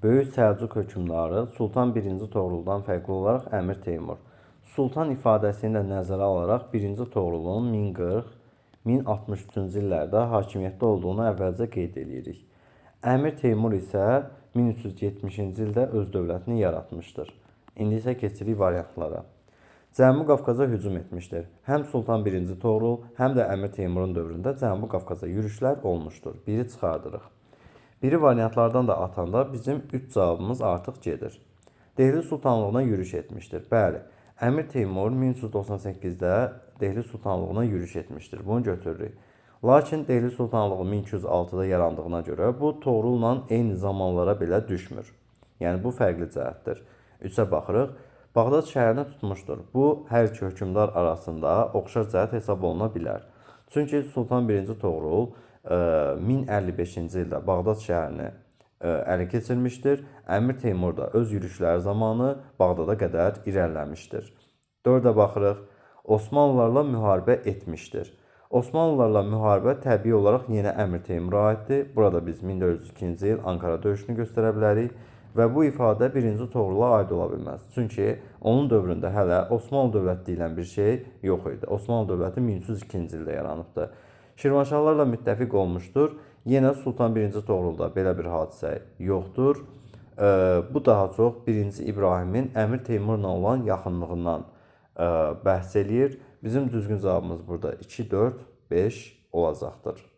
Böyük Səlcuq hökmdarı Sultan 1-ci Toğruldan fərqli olaraq Əmir Teymur. Sultan ifadəsini də nəzərə alaraq 1-ci Toğrulun 1040-1063-cü illərdə hakimiyyətdə olduğunu əvvəlcə qeyd edirik. Əmir Teymur isə 1370-ci ildə öz dövlətini yaratmışdır. İndi isə keçirik variantlara. Cənubi Qafqaza hücum etmişdir. Həm Sultan 1-ci Toğrul, həm də Əmir Teymurun dövründə Cənubi Qafqaza yürüşlər olmuşdur. Biri çıxardırıq. Biri variantlardan da atanda bizim 3 cavabımız artıq gedir. Dehli Sultanlığına yürüş etmişdir. Bəli, Əmir Teymur 1398-də Dehli Sultanlığına yürüş etmişdir. Bunu götürürük. Lakin Dehli Sultanlığı 1206-da yarandığına görə bu Toğrulla eyni zamanlara belə düşmür. Yəni bu fərqli cəhətdir. 3-ə baxırıq. Bağdad şəhərini tutmuşdur. Bu, hər iki hökmdar arasında oxşar cəhət hesab oluna bilər. Çünki Sultan 1-ci Toğrul 1055-ci ildə Bağdad şəhərini ələ keçirmişdir. Əmir Teymur da öz yürüşləri zamanı Bağdada qədər irəliləmişdir. 4-ə baxırıq. Osmanlılarla müharibə etmişdir. Osmanlılarla müharibə təbii olaraq yenə Əmir Teymura aiddir. Burada biz 1402-ci il Ankara döyüşünü göstərə bilərik. Və bu ifadə 1-ci Toğrula aid ola bilməz. Çünki onun dövründə hələ Osmanlı dövləti deyilən bir şey yox idi. Osmanlı dövləti 1302-ci ildə yaranıbdır. Şirvanşahlarla müttəfiq olmuşdur. Yenə Sultan 1-ci Toğrulda belə bir hadisə yoxdur. Bu daha çox 1-ci İbrahimin Əmir Teymurla olan yaxınlığından bəhs eləyir. Bizim düzgün cavabımız burada 2, 4, 5 olacaqdır.